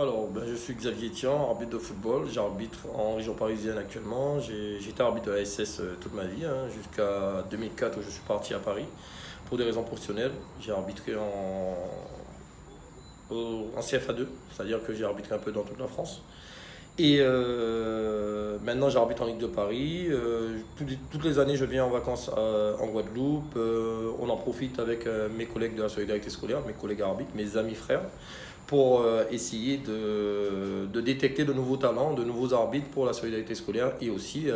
Alors, ben, je suis Xavier Tian, arbitre de football. J'arbitre en région parisienne actuellement. J'étais arbitre de ASS toute ma vie, jusqu'à 2004 où je suis parti à Paris pour des raisons professionnelles. J'ai arbitré en CFA2, c'est-à-dire que j'ai arbitré un peu dans toute la France. Et maintenant, j'arbitre en Ligue de Paris. Toutes les années, je viens en vacances en Guadeloupe. On en profite avec mes collègues de la solidarité scolaire, mes collègues arbitres, mes amis frères, pour essayer de détecter de nouveaux talents, de nouveaux arbitres pour la solidarité scolaire. Et aussi,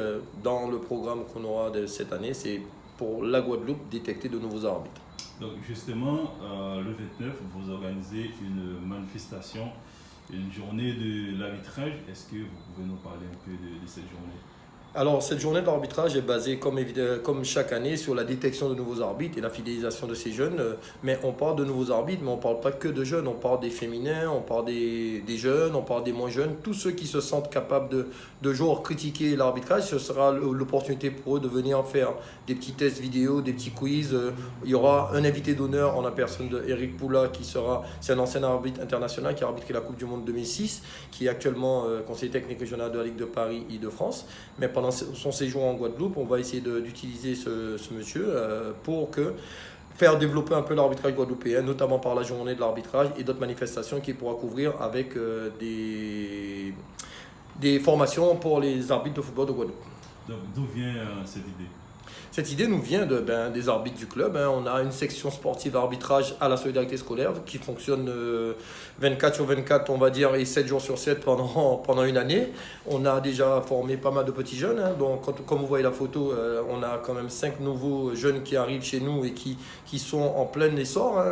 dans le programme qu'on aura de cette année, c'est pour la Guadeloupe, détecter de nouveaux arbitres. Donc justement, le 29, vous organisez une manifestation, une journée de l'arbitrage. Est-ce que vous pouvez nous parler un peu de cette journée? Alors, cette journée de l'arbitrage est basée, comme chaque année, sur la détection de nouveaux arbitres et la fidélisation de ces jeunes. Mais on parle de nouveaux arbitres, mais on ne parle pas que de jeunes. On parle des féminins, on parle des jeunes, on parle des moins jeunes. Tous ceux qui se sentent capables de jour critiquer l'arbitrage, ce sera l'opportunité pour eux de venir faire des petits tests vidéo, des petits quiz. Il y aura un invité d'honneur en la personne d'Éric Poula, c'est un ancien arbitre international qui a arbitré la Coupe du Monde 2006, qui est actuellement conseiller technique régional de la Ligue de Paris Île-de-France. Mais pendant son séjour en Guadeloupe, on va essayer d'utiliser ce monsieur pour faire développer un peu l'arbitrage guadeloupéen, notamment par la journée de l'arbitrage et d'autres manifestations qu'il pourra couvrir avec des formations pour les arbitres de football de Guadeloupe. Donc d'où vient cette idée? Cette idée nous vient des arbitres du club. On a une section sportive arbitrage à la solidarité scolaire qui fonctionne 24 sur 24, on va dire, et 7 jours sur 7 pendant une année. On a déjà formé pas mal de petits jeunes. Donc, comme vous voyez la photo, on a quand même 5 nouveaux jeunes qui arrivent chez nous et qui sont en plein essor.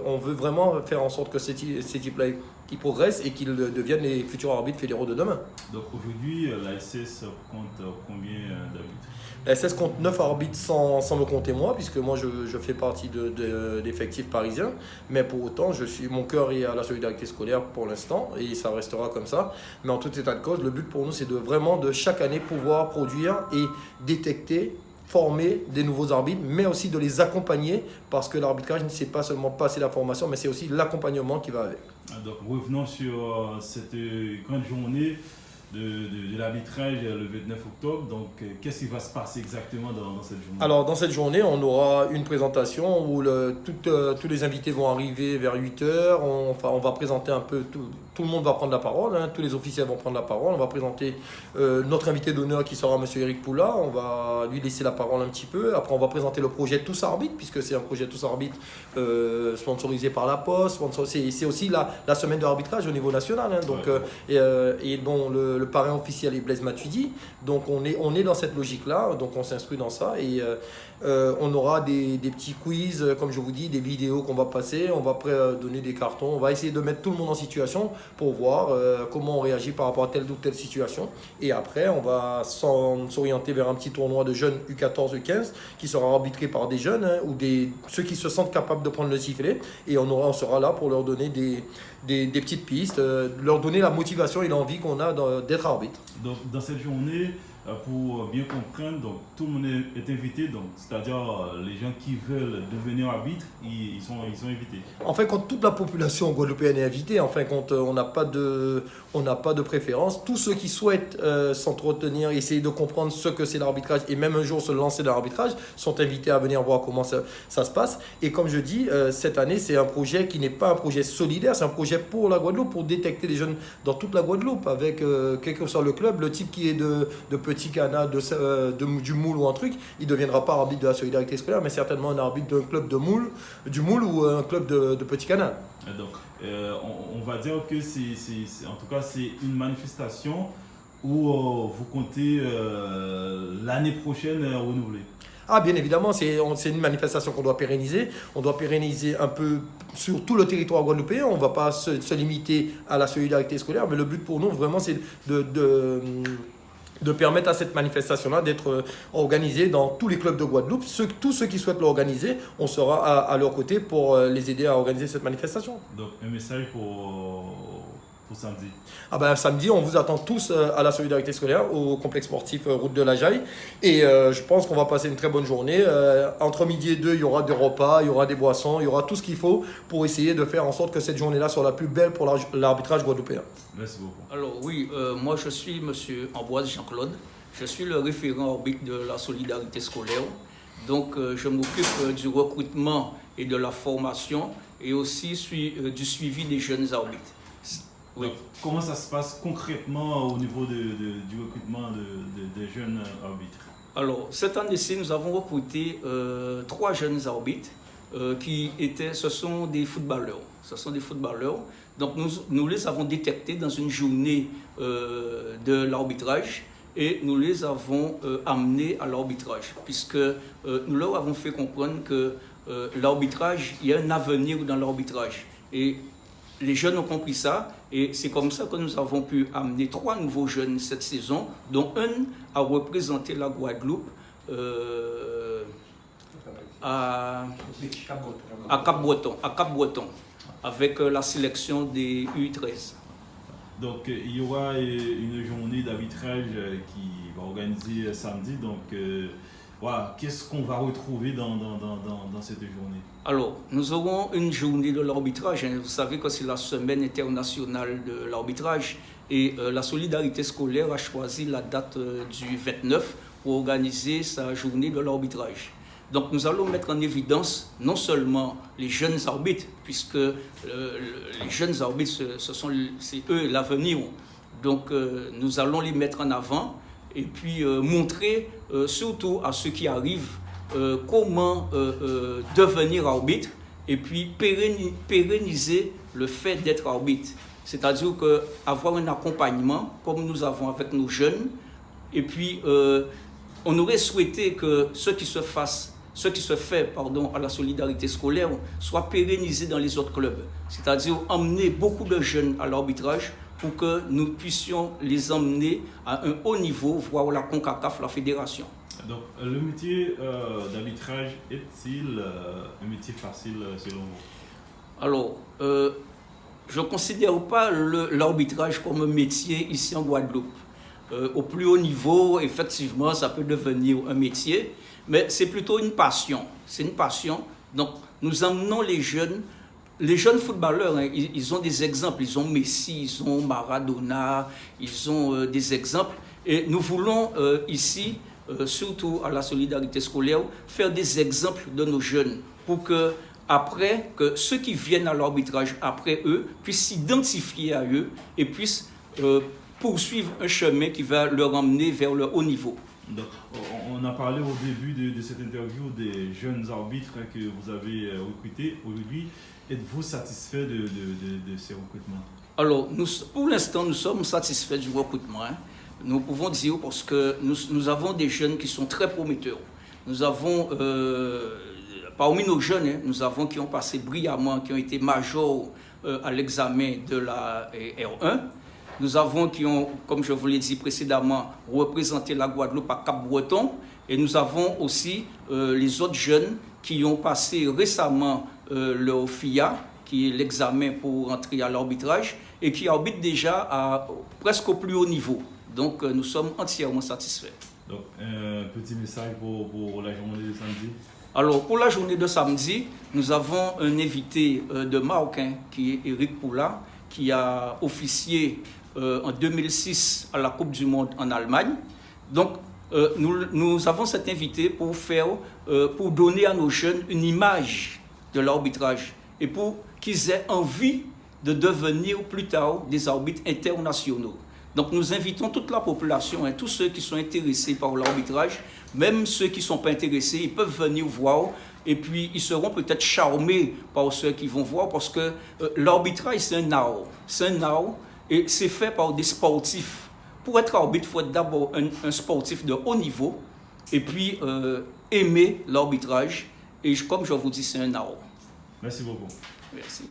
On veut vraiment faire en sorte que ces types-là ils progressent et qu'ils deviennent les futurs arbitres fédéraux de demain. Donc aujourd'hui, la SS compte combien d'arbitres? La SS compte 9 arbitres sans me compter moi, puisque moi je fais partie de l'effectif parisien. Mais pour autant, mon cœur est à la solidarité scolaire pour l'instant et ça restera comme ça. Mais en tout état de cause, le but pour nous, c'est vraiment de chaque année pouvoir produire et détecter, former des nouveaux arbitres, mais aussi de les accompagner, parce que l'arbitrage, c'est pas seulement passer la formation, mais c'est aussi l'accompagnement qui va avec. Donc revenons sur cette grande journée de l'arbitrage le 29 octobre. Donc qu'est-ce qui va se passer exactement dans cette journée? Alors dans cette journée, on aura une présentation où tous les invités vont arriver vers 8h. On va présenter un peu, tout le monde va prendre la parole, tous les officiels vont prendre la parole. On va présenter notre invité d'honneur qui sera M. Éric Poula. On va lui laisser la parole un petit peu. Après, on va présenter le projet Tous Arbitres, puisque c'est un projet Tous Arbitres sponsorisé par la Poste. C'est aussi la semaine de l'arbitrage au niveau national. Donc, et dont le parrain officiel est Blaise Matuidi. Donc on est dans cette logique-là, donc on s'instruit dans ça et on aura des petits quiz, comme je vous dis, des vidéos qu'on va passer, on va donner des cartons, on va essayer de mettre tout le monde en situation pour voir comment on réagit par rapport à telle ou telle situation. Et après, on va s'orienter vers un petit tournoi de jeunes U14, U15 qui sera arbitré par des jeunes ou ceux qui se sentent capables de prendre le sifflet. Et on sera là pour leur donner des petites pistes, leur donner la motivation et l'envie qu'on a d'être arbitre. Donc, dans cette journée, pour bien comprendre, donc, tout le monde est invité, c'est-à-dire les gens qui veulent devenir arbitre, ils sont invités. En fin de compte, toute la population guadeloupéenne est invitée. En fin de compte, on n'a pas de préférence. Tous ceux qui souhaitent s'entretenir, essayer de comprendre ce que c'est l'arbitrage et même un jour se lancer dans l'arbitrage sont invités à venir voir comment ça se passe. Et comme je dis, cette année, c'est un projet qui n'est pas un projet solidaire, c'est un projet pour la Guadeloupe, pour détecter les jeunes dans toute la Guadeloupe, avec quel que soit le club, le type qui est de Petit Cana, du Moule ou un truc, il ne deviendra pas arbitre de la solidarité scolaire, mais certainement un arbitre d'un club du Moule ou un club de Petit Cana. Donc, on va dire que en tout cas, c'est une manifestation où vous comptez l'année prochaine renouveler. Ah, bien évidemment, c'est une manifestation qu'on doit pérenniser. On doit pérenniser un peu sur tout le territoire guadeloupéen. On ne va pas se limiter à la solidarité scolaire, mais le but pour nous, vraiment, c'est de permettre à cette manifestation-là d'être organisée dans tous les clubs de Guadeloupe. Tous ceux qui souhaitent l'organiser, on sera à leur côté pour les aider à organiser cette manifestation. Donc, un message pour pour samedi? Ah ben, samedi, on vous attend tous à la solidarité scolaire, au complexe sportif route de la Jaille. Et je pense qu'on va passer une très bonne journée. Entre midi et 2, il y aura des repas, il y aura des boissons, il y aura tout ce qu'il faut pour essayer de faire en sorte que cette journée-là soit la plus belle pour l'arbitrage guadeloupéen. Merci beaucoup. Alors oui, moi je suis M. Ambroise Jean-Claude. Je suis le référent arbitre de la solidarité scolaire. Donc je m'occupe du recrutement et de la formation et aussi du suivi des jeunes arbitres. Oui. Donc, comment ça se passe concrètement au niveau du recrutement des jeunes arbitres? Alors, cette année-ci, nous avons recruté 3 jeunes arbitres ce sont des footballeurs. Ce sont des footballeurs. Donc, nous les avons détectés dans une journée de l'arbitrage et nous les avons amenés à l'arbitrage, puisque nous leur avons fait comprendre que l'arbitrage, il y a un avenir dans l'arbitrage. Et les jeunes ont compris ça et c'est comme ça que nous avons pu amener 3 nouveaux jeunes cette saison, dont un a représenté la Guadeloupe à Cap-Breton, avec la sélection des U13. Donc il y aura une journée d'arbitrage qui va organiser samedi. Donc voilà, qu'est-ce qu'on va retrouver dans cette journée? Alors, nous aurons une journée de l'arbitrage. Vous savez que c'est la semaine internationale de l'arbitrage et la solidarité scolaire a choisi la date du 29 pour organiser sa journée de l'arbitrage. Donc nous allons mettre en évidence non seulement les jeunes arbitres, puisque les jeunes arbitres, c'est eux l'avenir. Donc nous allons les mettre en avant et puis montrer surtout à ceux qui arrivent comment devenir arbitre et puis pérenniser le fait d'être arbitre. C'est-à-dire avoir un accompagnement comme nous avons avec nos jeunes. Et puis on aurait souhaité que ce qui se fait à la solidarité scolaire soit pérennisé dans les autres clubs. C'est-à-dire emmener beaucoup de jeunes à l'arbitrage pour que nous puissions les emmener à un haut niveau, voire la CONCACAF, la fédération. Donc, le métier d'arbitrage est-il un métier facile selon vous? Alors, je ne considère pas l'arbitrage comme un métier ici en Guadeloupe. Au plus haut niveau, effectivement, ça peut devenir un métier, mais c'est plutôt une passion. C'est une passion. Donc, nous emmenons les jeunes footballeurs, hein, ils ont des exemples. Ils ont Messi, ils ont Maradona, ils ont des exemples. Et nous voulons ici, surtout à la solidarité scolaire, faire des exemples de nos jeunes pour que ceux qui viennent à l'arbitrage après eux puissent s'identifier à eux et puissent poursuivre un chemin qui va leur emmener vers le haut niveau. Donc, on a parlé au début de cette interview des jeunes arbitres que vous avez recrutés. Aujourd'hui, êtes-vous satisfait de ces recrutements? Alors, pour l'instant, nous sommes satisfaits du recrutement. Hein. Nous pouvons dire parce que nous avons des jeunes qui sont très prometteurs. Nous avons, parmi nos jeunes, hein, nous avons qui ont passé brillamment, qui ont été majors à l'examen de la R1. Nous avons qui ont, comme je vous l'ai dit précédemment, représenté la Guadeloupe à Cap-Breton. Et nous avons aussi les autres jeunes qui ont passé récemment le FIA, qui est l'examen pour entrer à l'arbitrage, et qui arbitrent déjà presque au plus haut niveau. Donc nous sommes entièrement satisfaits. Donc un petit message pour la journée de samedi? Alors pour la journée de samedi, nous avons un invité de Marocain qui est Eric Poula, qui a officié en 2006 à la Coupe du Monde en Allemagne. Donc nous avons cet invité pour donner à nos jeunes une image de l'arbitrage et pour qu'ils aient envie de devenir plus tard des arbitres internationaux. Donc nous invitons toute la population, hein, tous ceux qui sont intéressés par l'arbitrage, même ceux qui ne sont pas intéressés, ils peuvent venir voir et puis ils seront peut-être charmés par ceux qui vont voir parce que l'arbitrage c'est un art. C'est un art et c'est fait par des sportifs. Pour être arbitre, il faut être d'abord un sportif de haut niveau et puis aimer l'arbitrage. Et comme je vous dis, c'est un art. Merci beaucoup. Merci.